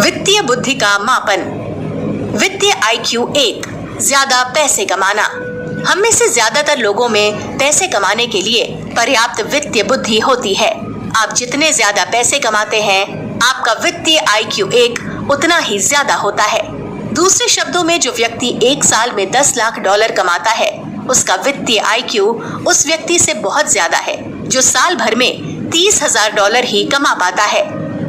वित्तीय बुद्धि का मापन। वित्तीय IQ 1, ज्यादा पैसे कमाना। हम में से ज्यादातर लोगों में पैसे कमाने के लिए पर्याप्त वित्तीय बुद्धि होती है। आप जितने ज्यादा पैसे कमाते हैं, आपका वित्तीय IQ 1 उतना ही ज्यादा होता है। दूसरे शब्दों में, जो व्यक्ति 1 साल में $10 लाख कमाता है, उसका वित्तीय IQ उस व्यक्ति से बहुत ज्यादा है जो साल भर में $30,000 ही कमा पाता है।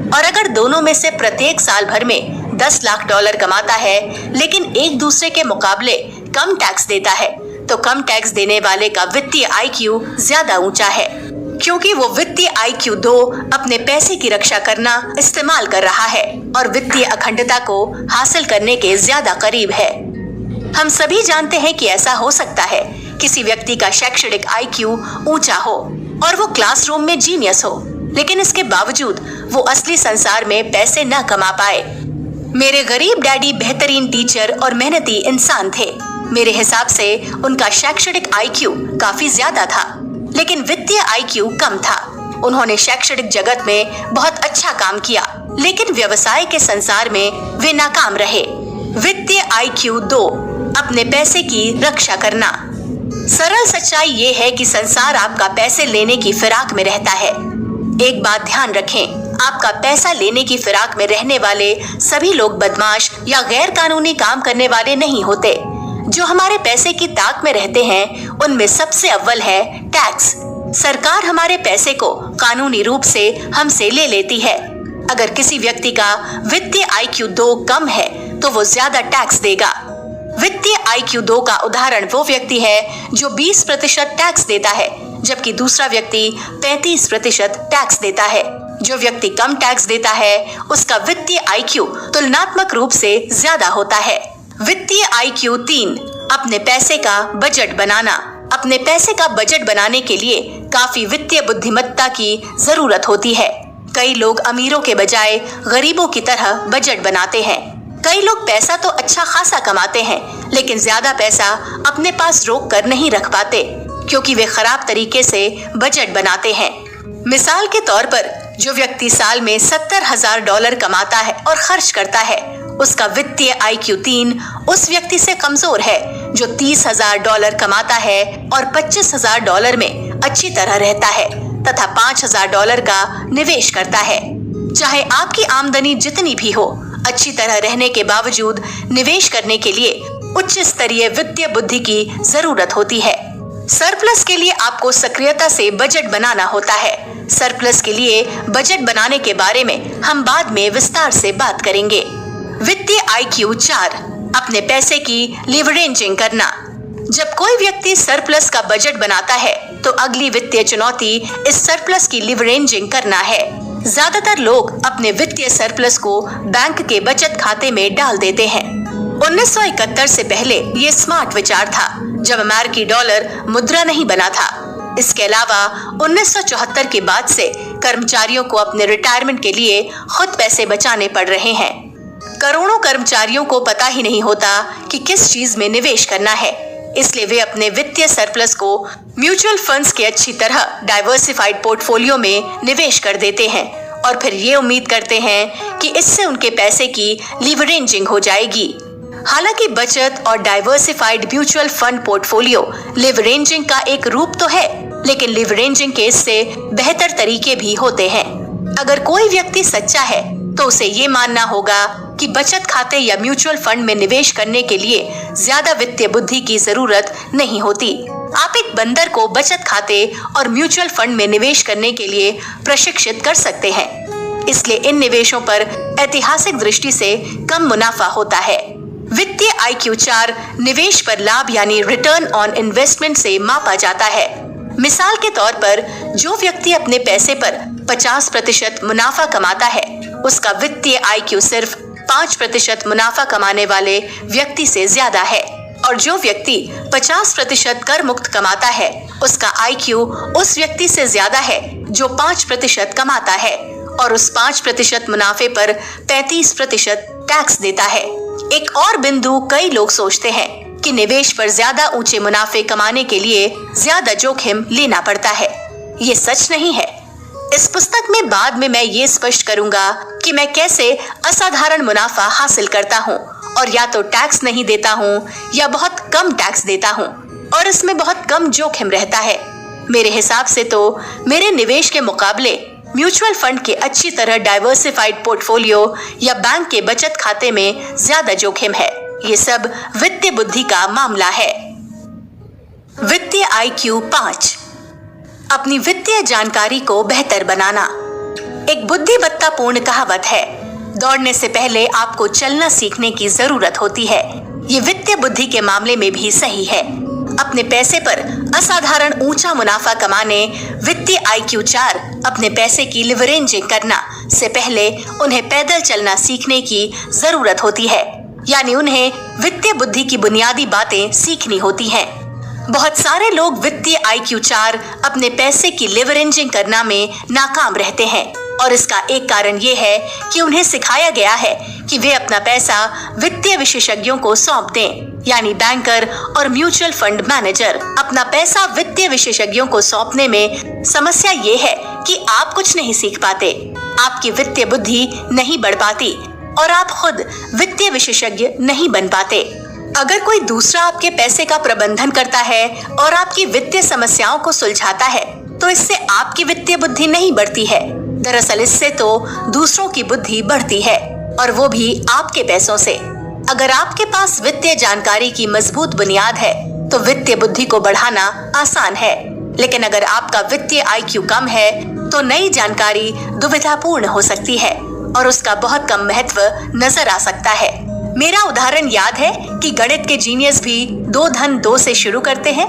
और अगर दोनों में से प्रत्येक साल भर में $10 लाख कमाता है, लेकिन एक दूसरे के मुकाबले कम टैक्स देता है, तो कम टैक्स देने वाले का वित्तीय IQ ज्यादा ऊंचा है, क्योंकि वो वित्तीय IQ 2 अपने पैसे की रक्षा करना इस्तेमाल कर रहा है और वित्तीय अखंडता को हासिल करने के ज्यादा करीब है। हम सभी जानते हैं कि ऐसा हो सकता है किसी व्यक्ति का शैक्षणिक IQ ऊंचा हो और वो क्लासरूम में जीनियस हो, लेकिन इसके बावजूद वो असली संसार में पैसे न कमा पाए। मेरे गरीब डैडी बेहतरीन टीचर और मेहनती इंसान थे। मेरे हिसाब से उनका शैक्षणिक IQ काफी ज्यादा था, लेकिन वित्तीय IQ कम था। उन्होंने शैक्षणिक जगत में बहुत अच्छा काम किया, लेकिन व्यवसाय के संसार में वे नाकाम रहे। वित्तीय IQ 2, अपने पैसे की रक्षा करना। सरल सच्चाई ये है कि संसार आपका पैसे लेने की फिराक में रहता है। एक बात ध्यान रखें, आपका पैसा लेने की फिराक में रहने वाले सभी लोग बदमाश या गैर कानूनी काम करने वाले नहीं होते। जो हमारे पैसे की ताक में रहते हैं, उनमें सबसे अव्वल है टैक्स। सरकार हमारे पैसे को कानूनी रूप से हमसे ले लेती है। अगर किसी व्यक्ति का वित्तीय IQ 2 कम है, तो वो ज्यादा टैक्स देगा। वित्तीय IQ 2 का उदाहरण वो व्यक्ति है जो 20% टैक्स देता है, जबकि दूसरा व्यक्ति 35% टैक्स देता है। जो व्यक्ति कम टैक्स देता है, उसका वित्तीय IQ तुलनात्मक रूप से ज्यादा होता है। वित्तीय IQ 3, अपने पैसे का बजट बनाना। अपने पैसे का बजट बनाने के लिए काफी वित्तीय बुद्धिमत्ता की जरूरत होती है। कई लोग अमीरों के बजाय गरीबों की तरह बजट बनाते हैं। कई लोग पैसा तो अच्छा खासा कमाते हैं, लेकिन ज्यादा पैसा अपने पास रोक कर नहीं रख पाते, क्योंकि वे खराब तरीके से बजट बनाते हैं। मिसाल के तौर पर, जो व्यक्ति साल में $70,000 कमाता है और खर्च करता है, उसका वित्तीय IQ 3 उस व्यक्ति से कमजोर है जो $30,000 कमाता है और $25,000 में अच्छी तरह रहता है तथा $5,000 का निवेश करता है। चाहे आपकी आमदनी जितनी भी हो, अच्छी तरह रहने के बावजूद निवेश करने के लिए उच्च स्तरीय वित्तीय बुद्धि की जरूरत होती है। सरप्लस के लिए आपको सक्रियता से बजट बनाना होता है। सरप्लस के लिए बजट बनाने के बारे में हम बाद में विस्तार से बात करेंगे। वित्तीय IQ 4, अपने पैसे की लीवरेजिंग करना। जब कोई व्यक्ति सरप्लस का बजट बनाता है, तो अगली वित्तीय चुनौती इस सरप्लस की लीवरेजिंग करना है। ज्यादातर लोग अपने वित्तीय सरप्लस को बैंक के बचत खाते में डाल देते हैं। 1971 से पहले ये स्मार्ट विचार था, जब अमेरिकी डॉलर मुद्रा नहीं बना था। इसके अलावा 1974 के बाद से कर्मचारियों को अपने रिटायरमेंट के लिए खुद पैसे बचाने पड़ रहे हैं। करोड़ों कर्मचारियों को पता ही नहीं होता कि किस चीज में निवेश करना है, इसलिए वे अपने वित्तीय सरप्लस को म्यूचुअल फंड्स के अच्छी तरह डाइवर्सिफाइड पोर्टफोलियो में निवेश कर देते हैं और फिर ये उम्मीद करते हैं कि इससे उनके पैसे की लीवरेजिंग हो जाएगी। हालांकि बचत और diversified mutual fund portfolio leveraging का एक रूप तो है, लेकिन लीवरेजिंग के इससे बेहतर तरीके भी होते हैं। अगर कोई व्यक्ति सच्चा है, तो उसे ये मानना होगा कि बचत खाते या म्यूचुअल फंड में निवेश करने के लिए ज्यादा वित्तीय बुद्धि की जरूरत नहीं होती। आप एक बंदर को बचत खाते और म्यूचुअल फंड में निवेश करने के लिए प्रशिक्षित कर सकते हैं। इसलिए इन निवेशों पर ऐतिहासिक दृष्टि से कम मुनाफा होता है। वित्तीय IQ 4 निवेश पर लाभ यानी रिटर्न ऑन इन्वेस्टमेंट से मापा जाता है। मिसाल के तौर पर, जो व्यक्ति अपने पैसे पर 50% मुनाफा कमाता है, उसका वित्तीय IQ सिर्फ 5% मुनाफा कमाने वाले व्यक्ति से ज्यादा है, और जो व्यक्ति 50% कर मुक्त कमाता है, उसका IQ उस व्यक्ति से ज्यादा है जो 5% कमाता है और उस 5% मुनाफे पर 35% टैक्स देता है। एक और बिंदु, कई लोग सोचते हैं कि निवेश पर ज्यादा ऊंचे मुनाफे कमाने के लिए ज्यादा जोखिम लेना पड़ता है। ये सच नहीं है। इस पुस्तक में बाद में मैं ये स्पष्ट करूंगा कि मैं कैसे असाधारण मुनाफा हासिल करता हूँ और या तो टैक्स नहीं देता हूँ या बहुत कम टैक्स देता हूँ और इसमें बहुत कम जोखिम रहता है। मेरे हिसाब से तो मेरे निवेश के मुकाबले म्यूचुअल फंड के अच्छी तरह डाइवर्सिफाइड पोर्टफोलियो या बैंक के बचत खाते में ज्यादा जोखिम है। ये सब वित्तीय बुद्धि का मामला है। वित्तीय IQ 5। अपनी वित्तीय जानकारी को बेहतर बनाना। एक बुद्धिमत्तापूर्ण कहावत है, दौड़ने से पहले आपको चलना सीखने की जरूरत होती है। ये वित्तीय बुद्धि के मामले में भी सही है। अपने पैसे पर असाधारण ऊंचा मुनाफा कमाने वित्तीय IQ 4 अपने पैसे की लिवरेजिंग करना से पहले उन्हें पैदल चलना सीखने की जरूरत होती है, यानी उन्हें वित्तीय बुद्धि की बुनियादी बातें सीखनी होती हैं। बहुत सारे लोग वित्तीय IQ 4 अपने पैसे की लिवरेजिंग करना में नाकाम रहते हैं और इसका एक कारण ये है कि उन्हें सिखाया गया है कि वे अपना पैसा वित्तीय विशेषज्ञों को सौंप दें, यानी बैंकर और म्यूचुअल फंड मैनेजर। अपना पैसा वित्तीय विशेषज्ञों को सौंपने में समस्या ये है कि आप कुछ नहीं सीख पाते, आपकी वित्तीय बुद्धि नहीं बढ़ पाती और आप खुद वित्तीय विशेषज्ञ नहीं बन पाते। अगर कोई दूसरा आपके पैसे का प्रबंधन करता है और आपकी वित्तीय समस्याओं को सुलझाता है तो इससे आपकी वित्तीय बुद्धि नहीं बढ़ती है। दरअसल इससे तो दूसरों की बुद्धि बढ़ती है और वो भी आपके पैसों से। अगर आपके पास वित्तीय जानकारी की मजबूत बुनियाद है तो वित्तीय बुद्धि को बढ़ाना आसान है, लेकिन अगर आपका वित्तीय IQ कम है तो नई जानकारी दुविधापूर्ण हो सकती है और उसका बहुत कम महत्व नजर आ सकता है। मेरा उदाहरण याद है कि गणित के जीनियस भी 2 धन 2 से शुरू करते हैं।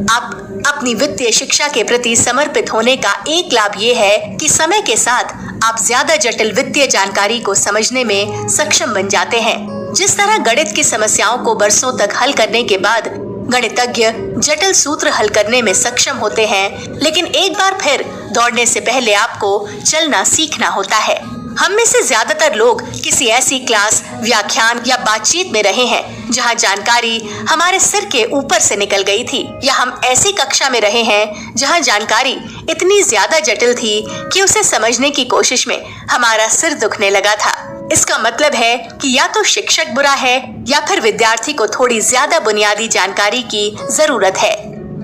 आप अपनी वित्तीय शिक्षा के प्रति समर्पित होने का एक लाभ ये है कि समय के साथ आप ज्यादा जटिल वित्तीय जानकारी को समझने में सक्षम बन जाते हैं। जिस तरह गणित की समस्याओं को बरसों तक हल करने के बाद गणितज्ञ जटिल सूत्र हल करने में सक्षम होते हैं, लेकिन एक बार फिर दौड़ने से पहले आपको चलना सीखना होता है। हम में से ज्यादातर लोग किसी ऐसी क्लास, व्याख्यान या बातचीत में रहे हैं जहां जानकारी हमारे सिर के ऊपर से निकल गई थी, या हम ऐसी कक्षा में रहे हैं जहां जानकारी इतनी ज्यादा जटिल थी कि उसे समझने की कोशिश में हमारा सिर दुखने लगा था। इसका मतलब है कि या तो शिक्षक बुरा है या फिर विद्यार्थी को थोड़ी ज्यादा बुनियादी जानकारी की जरूरत है।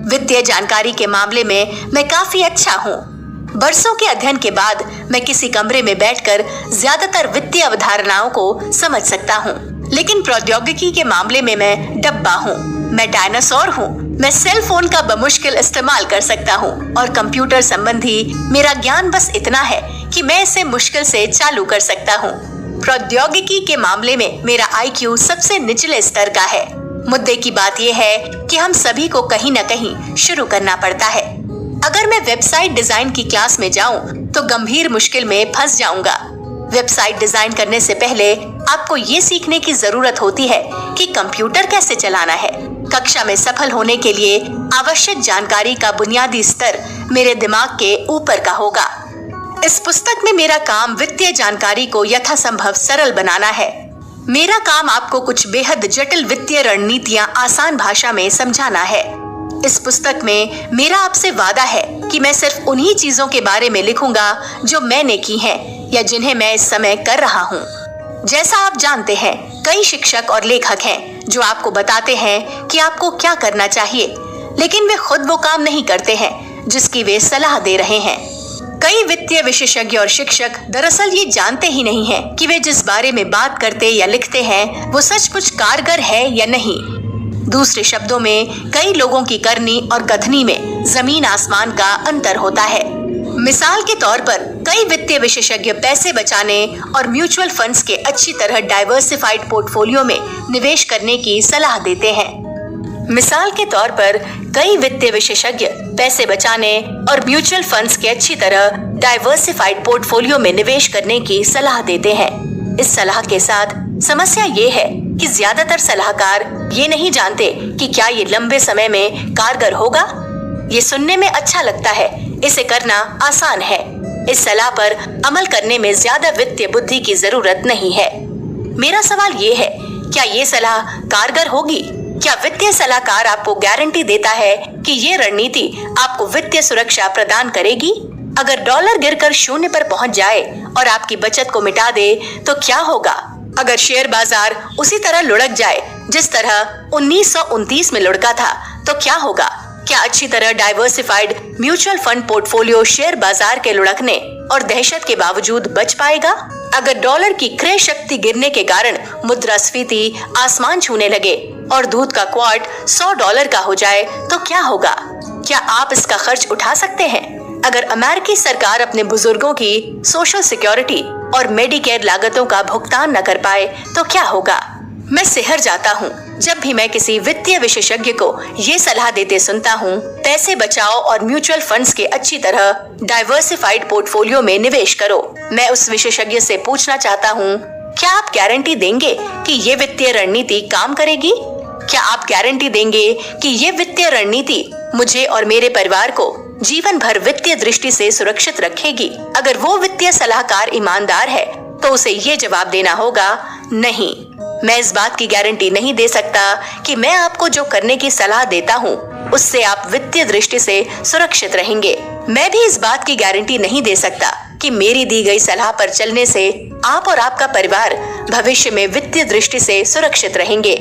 वित्तीय जानकारी के मामले में मैं काफी अच्छा हूँ। बरसों के अध्ययन के बाद मैं किसी कमरे में बैठकर ज्यादातर वित्तीय अवधारणाओं को समझ सकता हूँ, लेकिन प्रौद्योगिकी के मामले में मैं डब्बा हूँ। मैं डायनासोर हूँ। मैं सेल फोन का बमुश्किल इस्तेमाल कर सकता हूँ और कंप्यूटर संबंधी मेरा ज्ञान बस इतना है कि मैं इसे मुश्किल से चालू कर सकता हूँ। प्रौद्योगिकी के मामले में मेरा IQ सबसे निचले स्तर का है। मुद्दे की बात यह है कि हम सभी को कहीं न कहीं शुरू करना पड़ता है। अगर मैं वेबसाइट डिजाइन की क्लास में जाऊं तो गंभीर मुश्किल में फंस जाऊंगा। वेबसाइट डिजाइन करने से पहले आपको ये सीखने की जरूरत होती है कि कंप्यूटर कैसे चलाना है। कक्षा में सफल होने के लिए आवश्यक जानकारी का बुनियादी स्तर मेरे दिमाग के ऊपर का होगा। इस पुस्तक में मेरा काम वित्तीय जानकारी को यथासंभव सरल बनाना है। मेरा काम आपको कुछ बेहद जटिल वित्तीय रणनीतियां आसान भाषा में समझाना है। इस पुस्तक में मेरा आपसे वादा है कि मैं सिर्फ उन्हीं चीजों के बारे में लिखूंगा जो मैंने की हैं या जिन्हें मैं इस समय कर रहा हूँ। जैसा आप जानते हैं, कई शिक्षक और लेखक हैं जो आपको बताते हैं कि आपको क्या करना चाहिए, लेकिन वे खुद वो काम नहीं करते हैं जिसकी वे सलाह दे रहे हैं। कई वित्तीय विशेषज्ञ और शिक्षक दरअसल ये जानते ही नहीं हैं कि वे जिस बारे में बात करते या लिखते हैं वो सचमुच कारगर है या नहीं। दूसरे शब्दों में, कई लोगों की करनी और कथनी में जमीन आसमान का अंतर होता है। मिसाल के तौर पर, कई वित्तीय विशेषज्ञ पैसे बचाने और म्यूचुअल फंड्स के अच्छी तरह डाइवर्सिफाइड पोर्टफोलियो में निवेश करने की सलाह देते हैं। मिसाल के तौर पर, कई वित्तीय विशेषज्ञ पैसे बचाने और म्यूचुअल फंड्स के अच्छी तरह डाइवर्सिफाइड पोर्टफोलियो में निवेश करने की सलाह देते हैं। इस सलाह के साथ समस्या ये है कि ज्यादातर सलाहकार ये नहीं जानते कि क्या ये लंबे समय में कारगर होगा। ये सुनने में अच्छा लगता है, इसे करना आसान है। इस सलाह पर अमल करने में ज्यादा वित्तीय बुद्धि की जरूरत नहीं है। मेरा सवाल ये है, क्या ये सलाह कारगर होगी? क्या वित्तीय सलाहकार आपको गारंटी देता है कि ये रणनीति आपको वित्तीय सुरक्षा प्रदान करेगी? अगर डॉलर गिरकर शून्य पर पहुंच जाए और आपकी बचत को मिटा दे तो क्या होगा? अगर शेयर बाजार उसी तरह लुढ़क जाए जिस तरह 1929 में लुढ़का था तो क्या होगा? क्या अच्छी तरह diversified mutual fund portfolio share बाजार के लुढ़कने और दहशत के बावजूद बच पाएगा? अगर डॉलर की क्रय शक्ति गिरने के कारण मुद्रास्फीति आसमान छूने लगे और दूध का क्वार्ट $100 का हो जाए तो क्या होगा? क्या आप इसका खर्च उठा सकते हैं? अगर अमेरिकी सरकार अपने बुजुर्गों की सोशल सिक्योरिटी और मेडिकेयर लागतों का भुगतान न कर पाए तो क्या होगा? मैं सिहर जाता हूँ जब भी मैं किसी वित्तीय विशेषज्ञ को ये सलाह देते सुनता हूँ, पैसे बचाओ और म्यूचुअल फंड्स के अच्छी तरह डाइवर्सिफाइड पोर्टफोलियो में निवेश करो। मैं उस विशेषज्ञ से पूछना चाहता हूँ, क्या आप गारंटी देंगे कि ये वित्तीय रणनीति काम करेगी? क्या आप गारंटी देंगे कि ये वित्तीय रणनीति मुझे और मेरे परिवार को जीवन भर वित्तीय दृष्टि से सुरक्षित रखेगी? अगर वो वित्तीय सलाहकार ईमानदार है तो उसे ये जवाब देना होगा, नहीं, मैं इस बात की गारंटी नहीं दे सकता कि मैं आपको जो करने की सलाह देता हूँ उससे आप वित्तीय दृष्टि से सुरक्षित रहेंगे। मैं भी इस बात की गारंटी नहीं दे सकता कि मेरी दी गई सलाह पर चलने से आप और आपका परिवार भविष्य में वित्तीय दृष्टि से सुरक्षित रहेंगे।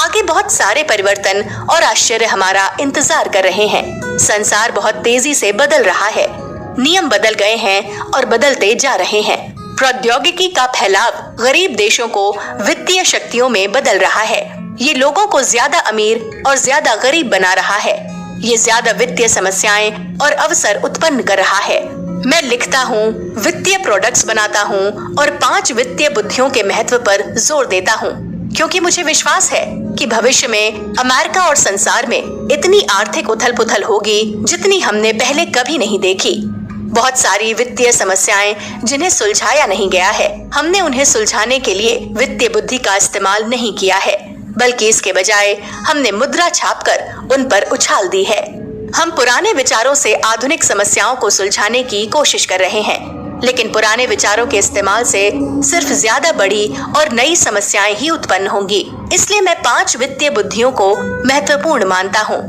आगे बहुत सारे परिवर्तन और आश्चर्य हमारा इंतजार कर रहे हैं। संसार बहुत तेजी से बदल रहा है, नियम बदल गए हैं और बदलते जा रहे हैं। प्रौद्योगिकी का फैलाव गरीब देशों को वित्तीय शक्तियों में बदल रहा है। ये लोगों को ज्यादा अमीर और ज्यादा गरीब बना रहा है। ये ज्यादा वित्तीय समस्याएं और अवसर उत्पन्न कर रहा है। मैं लिखता हूँ, वित्तीय प्रोडक्ट्स बनाता हूँ और 5 वित्तीय बुद्धियों के महत्व पर जोर देता हूँ, क्योंकि मुझे विश्वास है कि भविष्य में अमेरिका और संसार में इतनी आर्थिक उथल पुथल होगी जितनी हमने पहले कभी नहीं देखी। बहुत सारी वित्तीय समस्याएं जिन्हें सुलझाया नहीं गया है, हमने उन्हें सुलझाने के लिए वित्तीय बुद्धि का इस्तेमाल नहीं किया है, बल्कि इसके बजाय हमने मुद्रा छापकर उन पर उछाल दी है। हम पुराने विचारों से आधुनिक समस्याओं को सुलझाने की कोशिश कर रहे हैं, लेकिन पुराने विचारों के इस्तेमाल से सिर्फ ज्यादा बड़ी और नई समस्याएं ही उत्पन्न होंगी। इसलिए मैं 5 वित्तीय बुद्धियों को महत्वपूर्ण मानता हूँ।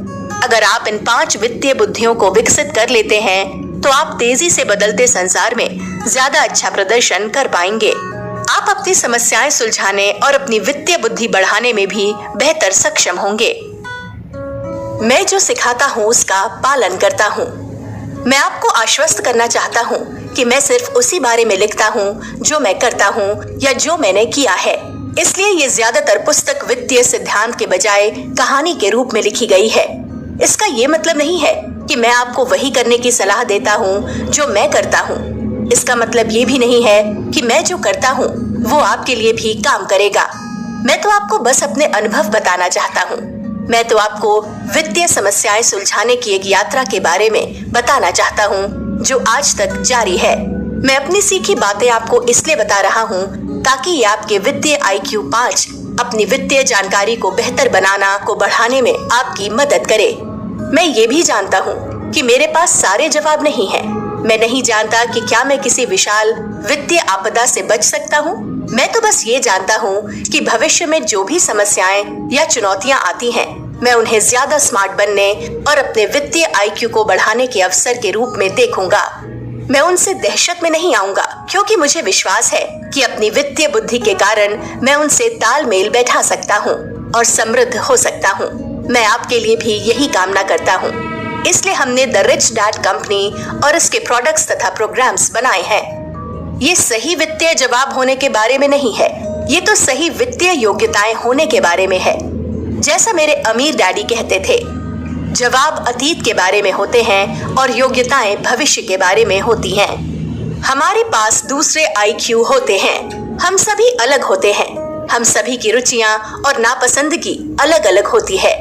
अगर आप इन 5 वित्तीय बुद्धियों को विकसित कर लेते हैं तो आप तेजी से बदलते संसार में ज्यादा अच्छा प्रदर्शन कर पाएंगे। आप अपनी समस्याएं सुलझाने और अपनी वित्तीय बुद्धि बढ़ाने में भी बेहतर सक्षम होंगे। मैं जो सिखाता हूँ उसका पालन करता हूँ। मैं आपको आश्वस्त करना चाहता हूँ कि मैं सिर्फ उसी बारे में लिखता हूँ जो मैं करता हूँ या जो मैंने किया है। इसलिए ये ज्यादातर पुस्तक वित्तीय सिद्धांत के बजाय कहानी के रूप में लिखी गई है। इसका ये मतलब नहीं है कि मैं आपको वही करने की सलाह देता हूँ जो मैं करता हूँ। इसका मतलब ये भी नहीं है कि मैं जो करता हूँ वो आपके लिए भी काम करेगा। मैं तो आपको बस अपने अनुभव बताना चाहता हूँ। मैं तो आपको वित्तीय समस्याएं सुलझाने की एक यात्रा के बारे में बताना चाहता हूँ जो आज तक जारी है। मैं अपनी सीखी बातें आपको इसलिए बता रहा हूँ ताकि ये आपके वित्तीय IQ 5 अपनी वित्तीय जानकारी को बेहतर बनाना को बढ़ाने में आपकी मदद करे। मैं ये भी जानता हूँ कि मेरे पास सारे जवाब नहीं हैं। मैं नहीं जानता कि क्या मैं किसी विशाल वित्तीय आपदा से बच सकता हूँ। मैं तो बस ये जानता हूँ कि भविष्य में जो भी समस्याएं या चुनौतियाँ आती हैं, मैं उन्हें ज्यादा स्मार्ट बनने और अपने वित्तीय IQ को बढ़ाने के अवसर के रूप में देखूंगा। मैं उनसे दहशत में नहीं आऊंगा, क्योंकि मुझे विश्वास है कि अपनी वित्तीय बुद्धि के कारण मैं उनसे तालमेल बैठा सकता हूँ और समृद्ध हो सकता हूँ। मैं आपके लिए भी यही कामना करता हूँ। इसलिए हमने द रिच डैड कंपनी और इसके प्रोडक्ट्स तथा प्रोग्राम्स बनाए हैं। ये सही वित्तीय जवाब होने के बारे में नहीं है, ये तो सही वित्तीय योग्यताएं होने के बारे में है। जैसा मेरे अमीर डैडी कहते थे, जवाब अतीत के बारे में होते हैं और योग्यताएं भविष्य के बारे में होती हैं। हमारे पास दूसरे IQ होते हैं। हम सभी अलग होते हैं। हम सभी की रुचियां और नापसंदगी अलग अलग होती है।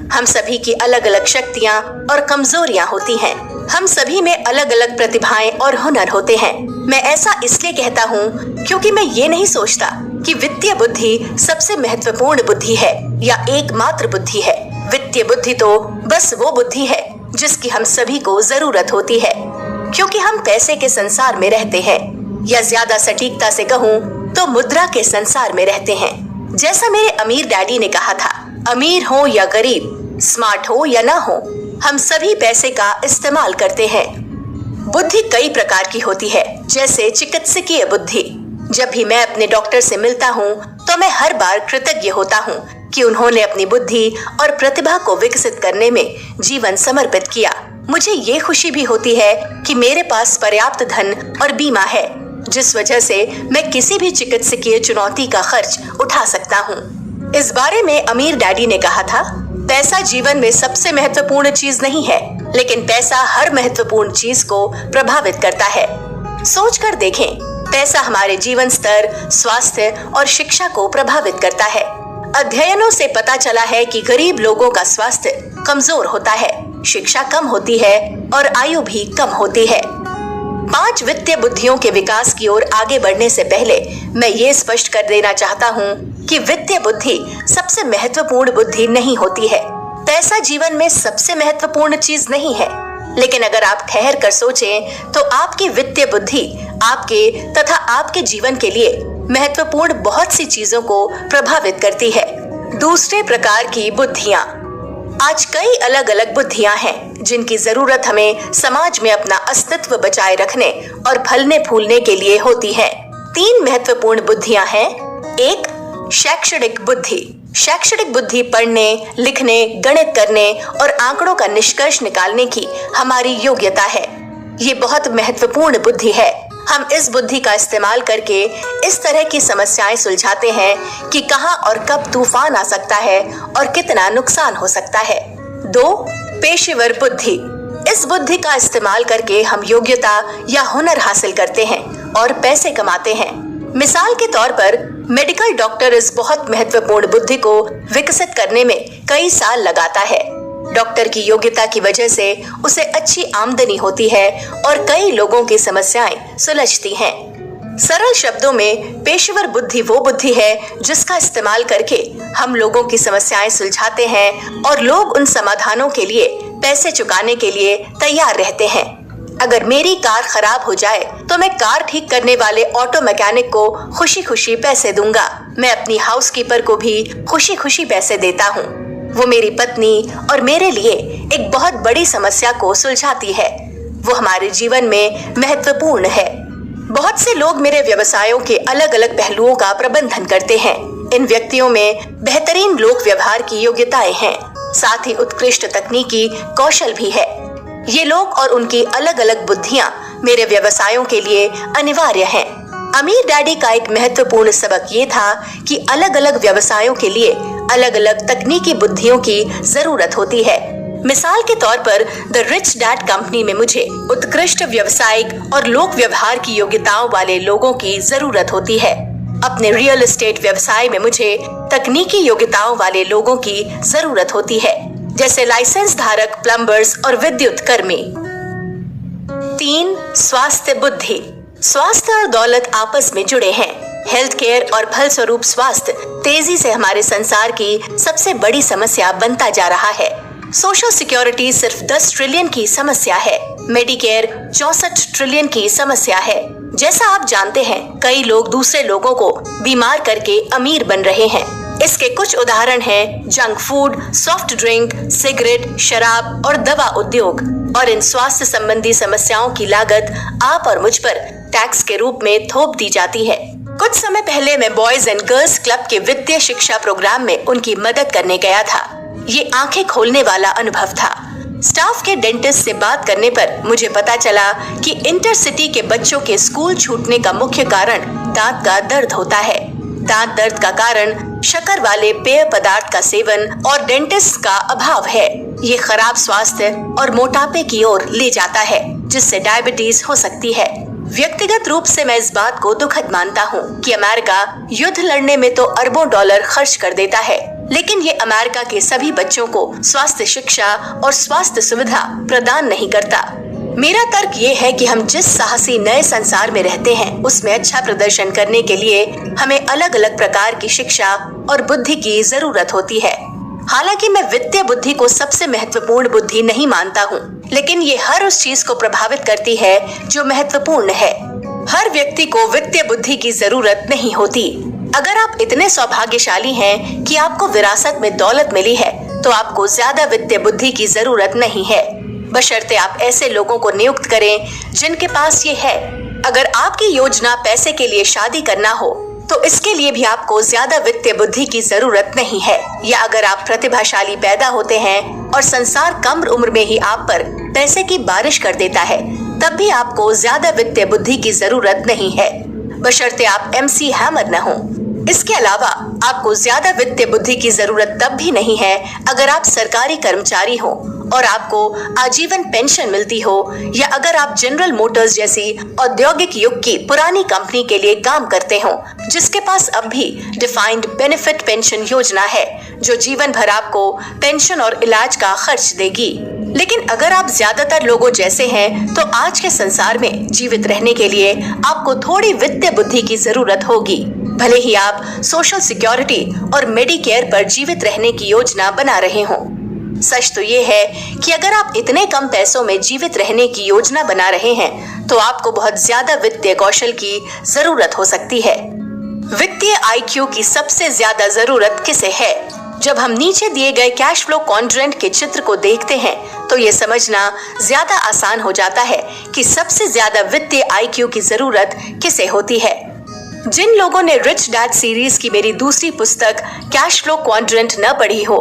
हम सभी की अलग अलग शक्तियां और कमजोरियां होती हैं। हम सभी में अलग अलग प्रतिभाएं और हुनर होते हैं। मैं ऐसा इसलिए कहता हूँ क्योंकि मैं ये नहीं सोचता कि वित्तीय बुद्धि सबसे महत्वपूर्ण बुद्धि है या एकमात्र बुद्धि है। वित्तीय बुद्धि तो बस वो बुद्धि है जिसकी हम सभी को जरूरत होती है, क्योंकि हम पैसे के संसार में रहते हैं, या ज्यादा सटीकता से कहूँ तो मुद्रा के संसार में रहते हैं। जैसा मेरे अमीर डैडी ने कहा था, अमीर हो या गरीब, स्मार्ट हो या ना हो, हम सभी पैसे का इस्तेमाल करते हैं। बुद्धि कई प्रकार की होती है, जैसे चिकित्सकीय बुद्धि। जब भी मैं अपने डॉक्टर से मिलता हूँ तो मैं हर बार कृतज्ञ होता हूँ कि उन्होंने अपनी बुद्धि और प्रतिभा को विकसित करने में जीवन समर्पित किया। मुझे ये खुशी भी होती है कि मेरे पास पर्याप्त धन और बीमा है, जिस वजह से मैं किसी भी चिकित्सकीय चुनौती का खर्च उठा सकता हूँ। इस बारे में अमीर डैडी ने कहा था, पैसा जीवन में सबसे महत्वपूर्ण चीज नहीं है, लेकिन पैसा हर महत्वपूर्ण चीज को प्रभावित करता है। सोच कर देखें, पैसा हमारे जीवन स्तर, स्वास्थ्य और शिक्षा को प्रभावित करता है। अध्ययनों से पता चला है कि गरीब लोगों का स्वास्थ्य कमजोर होता है, शिक्षा कम होती है और आयु भी कम होती है। 5 वित्तीय बुद्धियों के विकास की ओर आगे बढ़ने से पहले मैं ये स्पष्ट कर देना चाहता हूँ कि वित्तीय बुद्धि सबसे महत्वपूर्ण बुद्धि नहीं होती है। पैसा जीवन में सबसे महत्वपूर्ण चीज नहीं है, लेकिन अगर आप ठहर कर सोचें तो आपकी वित्तीय बुद्धि आपके तथा आपके जीवन के लिए महत्वपूर्ण बहुत सी चीजों को प्रभावित करती है। दूसरे प्रकार की बुद्धियाँ। आज कई अलग अलग बुद्धियाँ हैं जिनकी जरूरत हमें समाज में अपना अस्तित्व बचाए रखने और फलने फूलने के लिए होती है। 3 महत्वपूर्ण बुद्धियाँ हैं। 1. शैक्षणिक बुद्धि। शैक्षणिक बुद्धि पढ़ने, लिखने, गणित करने और आंकड़ों का निष्कर्ष निकालने की हमारी योग्यता है। ये बहुत महत्वपूर्ण बुद्धि है। हम इस बुद्धि का इस्तेमाल करके इस तरह की समस्याएं सुलझाते हैं कि कहां और कब तूफान आ सकता है और कितना नुकसान हो सकता है। 2. पेशेवर बुद्धि। इस बुद्धि का इस्तेमाल करके हम योग्यता या हुनर हासिल करते हैं और पैसे कमाते हैं। मिसाल के तौर पर मेडिकल डॉक्टर इस बहुत महत्वपूर्ण बुद्धि को विकसित करने में कई साल लगाता है। डॉक्टर की योग्यता की वजह से उसे अच्छी आमदनी होती है और कई लोगों की समस्याएं सुलझती हैं। सरल शब्दों में पेशेवर बुद्धि वो बुद्धि है जिसका इस्तेमाल करके हम लोगों की समस्याएं सुलझाते हैं और लोग उन समाधानों के लिए पैसे चुकाने के लिए तैयार रहते हैं। अगर मेरी कार खराब हो जाए तो मैं कार ठीक करने वाले ऑटो मैकेनिक को खुशी खुशी पैसे दूंगा। मैं अपनी हाउसकीपर को भी खुशी खुशी पैसे देता हूँ। वो मेरी पत्नी और मेरे लिए एक बहुत बड़ी समस्या को सुलझाती है। वो हमारे जीवन में महत्वपूर्ण है। बहुत से लोग मेरे व्यवसायों के अलग अलग पहलुओं का प्रबंधन करते हैं। इन व्यक्तियों में बेहतरीन लोक व्यवहार की योग्यताएं हैं, साथ ही उत्कृष्ट तकनीकी कौशल भी है। ये लोग और उनकी अलग अलग बुद्धियां मेरे व्यवसायों के लिए अनिवार्य हैं। अमीर डैडी का एक महत्वपूर्ण सबक ये था कि अलग अलग व्यवसायों के लिए अलग अलग तकनीकी बुद्धियों की जरूरत होती है। मिसाल के तौर पर द रिच डैड कंपनी में मुझे उत्कृष्ट व्यावसायिक और लोक व्यवहार की योग्यताओं वाले लोगों की जरूरत होती है। अपने रियल एस्टेट व्यवसाय में मुझे तकनीकी योग्यताओं वाले लोगों की जरूरत होती है, जैसे लाइसेंस धारक, प्लम्बर्स और विद्युत कर्मी। 3. स्वास्थ्य बुद्धि। स्वास्थ्य और दौलत आपस में जुड़े हैं। हेल्थ केयर और फलस्वरूप स्वास्थ्य तेजी से हमारे संसार की सबसे बड़ी समस्या बनता जा रहा है। सोशल सिक्योरिटी सिर्फ 10 ट्रिलियन की समस्या है, मेडिकेयर 64 ट्रिलियन की समस्या है। जैसा आप जानते हैं, कई लोग दूसरे लोगों को बीमार करके अमीर बन रहे हैं। इसके कुछ उदाहरण हैं junk food, soft drink, cigarette, शराब और दवा उद्योग। और इन स्वास्थ्य संबंधी समस्याओं की लागत आप और मुझ पर टैक्स के रूप में थोप दी जाती है। कुछ समय पहले मैं बॉयज एंड गर्ल्स क्लब के वित्तीय शिक्षा प्रोग्राम में उनकी मदद करने गया था। ये आंखें खोलने वाला अनुभव था। स्टाफ के डेंटिस्ट से बात करने पर मुझे पता चला कि इंटरसिटी के बच्चों के स्कूल छूटने का मुख्य कारण दांत का दर्द होता है। दांत दर्द का कारण शक्कर वाले पेय पदार्थ का सेवन और डेंटिस्ट का अभाव है। ये खराब स्वास्थ्य और मोटापे की ओर ले जाता है, जिससे डायबिटीज हो सकती है। व्यक्तिगत रूप से मैं इस बात को दुखद मानता हूँ कि अमेरिका युद्ध लड़ने में तो अरबों डॉलर खर्च कर देता है, लेकिन ये अमेरिका के सभी बच्चों को स्वास्थ्य शिक्षा और स्वास्थ्य सुविधा प्रदान नहीं करता। मेरा तर्क ये है कि हम जिस साहसी नए संसार में रहते हैं, उसमें अच्छा प्रदर्शन करने के लिए हमें अलग अलग प्रकार की शिक्षा और बुद्धि की जरूरत होती है। हालांकि मैं वित्तीय बुद्धि को सबसे महत्वपूर्ण बुद्धि नहीं मानता हूँ, लेकिन ये हर उस चीज को प्रभावित करती है जो महत्वपूर्ण है। हर व्यक्ति को वित्तीय बुद्धि की जरूरत नहीं होती। अगर आप इतने सौभाग्यशाली हैं कि आपको विरासत में दौलत मिली है, तो आपको ज्यादा वित्तीय बुद्धि की जरूरत नहीं है। बशर्ते आप ऐसे लोगों को नियुक्त करें जिनके पास ये है। अगर आपकी योजना पैसे के लिए शादी करना हो तो इसके लिए भी आपको ज्यादा वित्तीय बुद्धि की जरूरत नहीं है। या अगर आप प्रतिभाशाली पैदा होते हैं और संसार कम उम्र में ही आप पर पैसे की बारिश कर देता है, तब भी आपको ज्यादा वित्तीय बुद्धि की जरूरत नहीं है, बशर्ते आप MC हैमर न हो। इसके अलावा आपको ज्यादा वित्तीय बुद्धि की जरूरत तब भी नहीं है अगर आप सरकारी कर्मचारी हो और आपको आजीवन पेंशन मिलती हो, या अगर आप जनरल मोटर्स जैसी औद्योगिक युग की पुरानी कंपनी के लिए काम करते हो, जिसके पास अब भी डिफाइंड बेनिफिट पेंशन योजना है जो जीवन भर आपको पेंशन और इलाज का खर्च देगी। लेकिन अगर आप ज्यादातर लोगों जैसे हैं, तो आज के संसार में जीवित रहने के लिए आपको थोड़ी वित्तीय बुद्धि की जरूरत होगी। भले ही आप सोशल सिक्योरिटी और मेडिकेयर पर जीवित रहने की योजना बना रहे हो। सच तो ये है कि अगर आप इतने कम पैसों में जीवित रहने की योजना बना रहे हैं, तो आपको बहुत ज्यादा वित्तीय कौशल की जरूरत हो सकती है। वित्तीय IQ की सबसे ज्यादा जरूरत किसे है? जब हम नीचे दिए गए कैश फ्लो क्वाड्रेंट के चित्र को देखते हैं, तो ये समझना ज्यादा आसान हो जाता है कि सबसे ज्यादा वित्तीय IQ की जरूरत किसे होती है। जिन लोगों ने रिच डैड सीरीज की मेरी दूसरी पुस्तक कैश फ्लो क्वाड्रेंट न पढ़ी हो,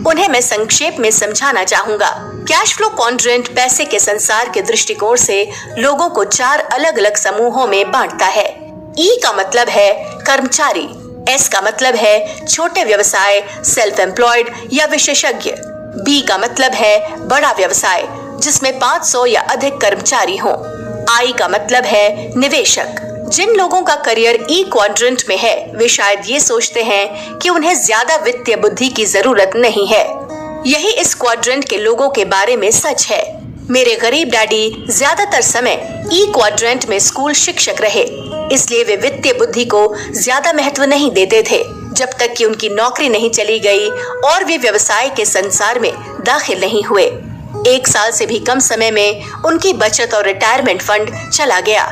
उन्हें मैं संक्षेप में समझाना चाहूंगा। कैश फ्लो क्वाड्रेंट पैसे के संसार के दृष्टिकोण से लोगों को 4 अलग अलग समूहों में बांटता है। E का मतलब है कर्मचारी, S का मतलब है छोटे व्यवसाय, सेल्फ एम्प्लॉयड या विशेषज्ञ। B का मतलब है बड़ा व्यवसाय जिसमें 500 या अधिक कर्मचारी हों। I का मतलब है निवेशक। जिन लोगों का करियर E क्वाड्रेंट में है, वे शायद ये सोचते हैं कि उन्हें ज्यादा वित्तीय बुद्धि की जरूरत नहीं है। यही इस क्वाड्रेंट के लोगों के बारे में सच है। मेरे गरीब डैडी ज्यादातर समय E क्वाड्रेंट में स्कूल शिक्षक रहे, इसलिए वे वित्तीय बुद्धि को ज्यादा महत्व नहीं देते थे जब तक कि उनकी नौकरी नहीं चली गई और वे व्यवसाय के संसार में दाखिल नहीं हुए। 1 साल से भी कम समय में उनकी बचत और रिटायरमेंट फंड चला गया।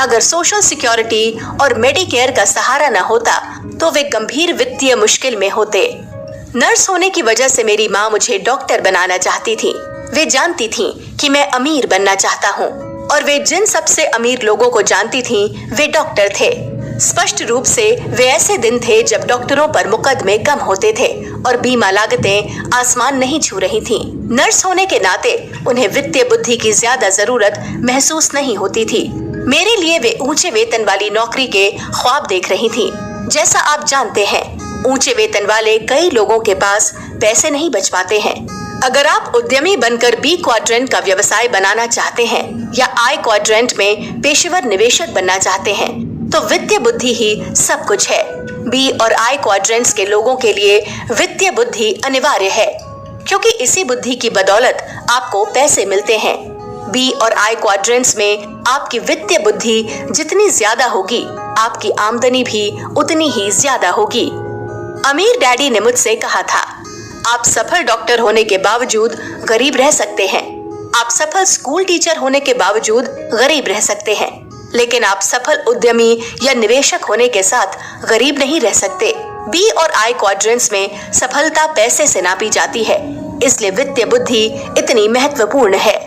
अगर सोशल सिक्योरिटी और मेडिकेयर का सहारा न होता, तो वे गंभीर वित्तीय मुश्किल में होते। नर्स होने की वजह से मेरी माँ मुझे डॉक्टर बनाना चाहती थी। वे जानती थीं कि मैं अमीर बनना चाहता हूँ, और वे जिन सबसे अमीर लोगों को जानती थीं, वे डॉक्टर थे। स्पष्ट रूप से वे ऐसे दिन थे जब डॉक्टरों पर मुकदमे कम होते थे और बीमा लागतें आसमान नहीं छू रही थीं। नर्स होने के नाते उन्हें वित्तीय बुद्धि की ज्यादा जरूरत महसूस नहीं होती थी। मेरे लिए वे ऊंचे वेतन वाली नौकरी के ख्वाब देख रही थीं। जैसा आप जानते हैं, ऊंचे वेतन वाले कई लोगों के पास पैसे नहीं बच पाते हैं। अगर आप उद्यमी बनकर B क्वाड्रेंट का व्यवसाय बनाना चाहते हैं या I क्वाड्रेंट में पेशेवर निवेशक बनना चाहते हैं, तो वित्तीय बुद्धि ही सब कुछ है। B और I क्वाड्रेंट्स के लोगों के लिए वित्तीय बुद्धि अनिवार्य है, क्योंकि इसी बुद्धि की बदौलत आपको पैसे मिलते हैं। B और I क्वाड्रेंट्स में आपकी वित्तीय बुद्धि जितनी ज्यादा होगी, आपकी आमदनी भी उतनी ही ज्यादा होगी। अमीर डैडी ने मुझसे कहा था, आप सफल डॉक्टर होने के बावजूद गरीब रह सकते हैं। आप सफल स्कूल टीचर होने के बावजूद गरीब रह सकते हैं, लेकिन आप सफल उद्यमी या निवेशक होने के साथ गरीब नहीं रह सकते। B और I क्वाड्रेंट्स में सफलता पैसे से नापी जाती है, इसलिए वित्तीय बुद्धि इतनी महत्वपूर्ण है।